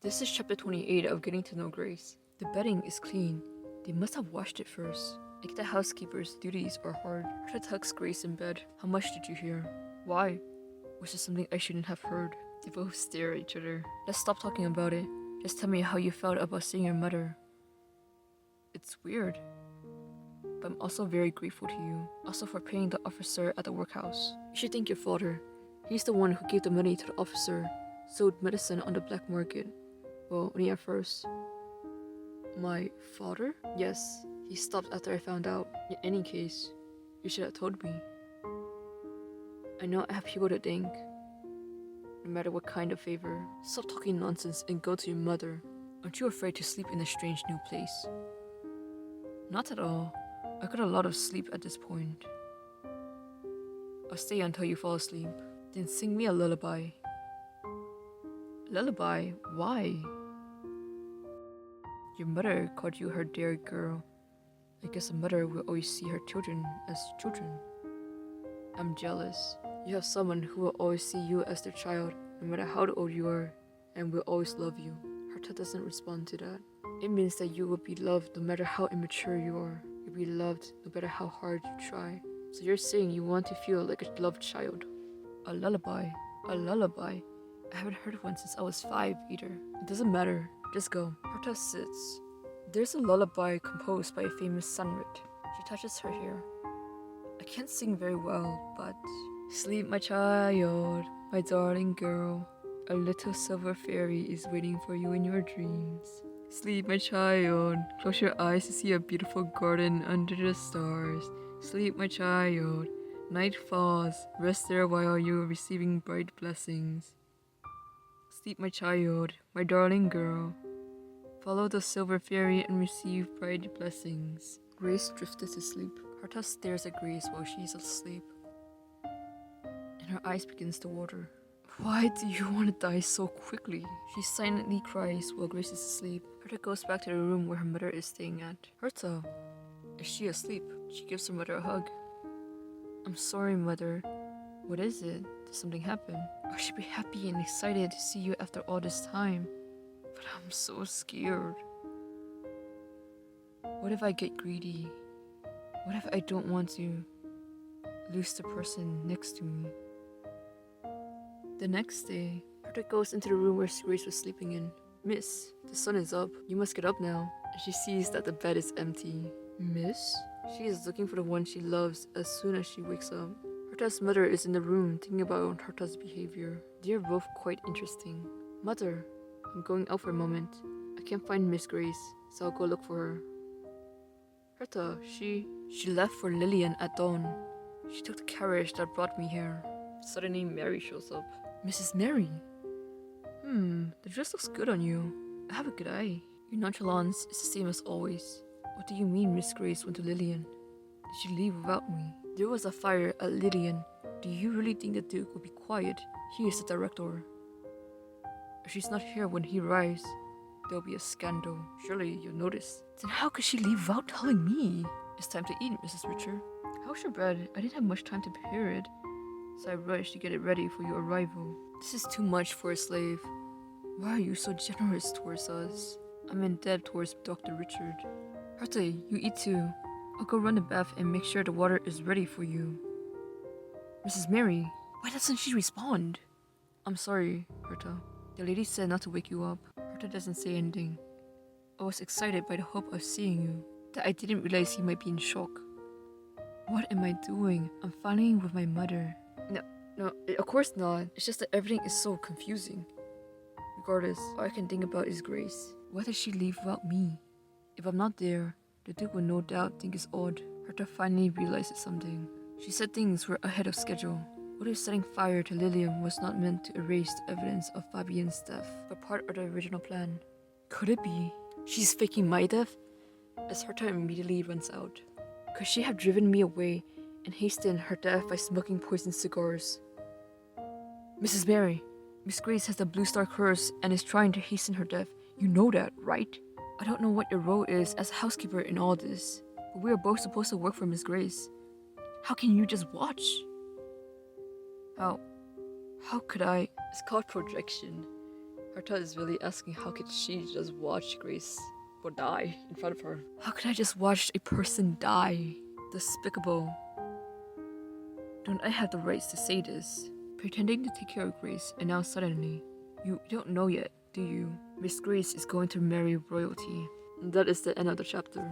This is chapter 28 of Getting to Know Grace. The bedding is clean. They must have washed it first. I get the housekeeper's duties are hard. Herta tucks Grace in bed. How much did you hear? Why? Was this something I shouldn't have heard? They both stare at each other. Let's stop talking about it. Just tell me how you felt about seeing your mother. It's weird. But I'm also very grateful to you. Also for paying the officer at the workhouse. You should thank your father. He's the one who gave the money to the officer. Sold medicine on the black market. Well, only at first. My father? Yes, he stopped after I found out. In any case, you should have told me. I know I have people to thank. No matter what kind of favor. Stop talking nonsense and go to your mother. Aren't you afraid to sleep in a strange new place? Not at all. I got a lot of sleep at this point. I'll stay until you fall asleep. Then sing me a lullaby. Lullaby? Why? Your mother called you her dear girl. I guess a mother will always see her children as children. I'm jealous. You have someone who will always see you as their child, no matter how old you are, and will always love you. Herta doesn't respond to that. It means that you will be loved no matter how immature you are. You'll be loved no matter how hard you try. So you're saying you want to feel like a loved child. A lullaby. A lullaby. I haven't heard one since I was 5 either. It doesn't matter. Just go. Herta sits. There's a lullaby composed by a famous sunrit. She touches her hair. I can't sing very well, but... Sleep, my child, my darling girl. A little silver fairy is waiting for you in your dreams. Sleep, my child. Close your eyes to see a beautiful garden under the stars. Sleep, my child. Night falls. Rest there while you're receiving bright blessings. Sleep, my child, my darling girl. Follow the silver fairy and receive bright blessings. Grace drifted to sleep. Herta stares at Grace while she's asleep. And her eyes begins to water. Why do you want to die so quickly? She silently cries while Grace is asleep. Herta goes back to the room where her mother is staying at. Herta, is she asleep? She gives her mother a hug. I'm sorry, mother. What is it? Did something happen? I should be happy and excited to see you after all this time. But I'm so scared. What if I get greedy? What if I don't want to lose the person next to me? The next day, Herta goes into the room where Grace was sleeping in. Miss, the sun is up. You must get up now. And she sees that the bed is empty. Miss? She is looking for the one she loves as soon as she wakes up. Herta's mother is in the room thinking about Herta's behavior. They are both quite interesting. Mother, I'm going out for a moment. I can't find Miss Grace, so I'll go look for her. Herta, she left for Lillian at dawn. She took the carriage that brought me here. Suddenly Mary shows up. Mrs. Mary? The dress looks good on you. I have a good eye. Your nonchalance is the same as always. What do you mean Miss Grace went to Lillian? Did she leave without me? There was a fire at Lillian. Do you really think the Duke will be quiet? He is the director. If she's not here when he arrives, there'll be a scandal. Surely you'll notice. Then how could she leave without telling me? It's time to eat, Mrs. Richard. How's your bread? I didn't have much time to prepare it, so I rushed to get it ready for your arrival. This is too much for a slave. Why are you so generous towards us? I'm in debt towards Dr. Richard. Herta, you eat too. I'll go run the bath and make sure the water is ready for you. Mrs. Mary, why doesn't she respond? I'm sorry, Herta. The lady said not to wake you up. Herta doesn't say anything. I was excited by the hope of seeing you, that I didn't realize he might be in shock. What am I doing? I'm finally with my mother. No, of course not. It's just that everything is so confusing. Regardless, all I can think about is Grace. Why did she leave without me? If I'm not there, the Duke will no doubt think it's odd. Herta finally realizes something. She said things were ahead of schedule. What if setting fire to Lillian was not meant to erase the evidence of Fabien's death, but part of the original plan? Could it be she's faking my death? As Herta immediately runs out. Could she have driven me away and hastened her death by smoking poisoned cigars? Mrs. Mary, Miss Grace has the Blue Star curse and is trying to hasten her death. You know that, right? I don't know what your role is as housekeeper in all this, but we are both supposed to work for Miss Grace. How can you just watch? How could I? It's called projection. Arta is really asking how could she just watch Grace or die in front of her. How could I just watch a person die? Despicable. Don't I have the rights to say this? Pretending to take care of Grace, and now suddenly, you don't know yet, do you? Miss Grace is going to marry royalty. And that is the end of the chapter.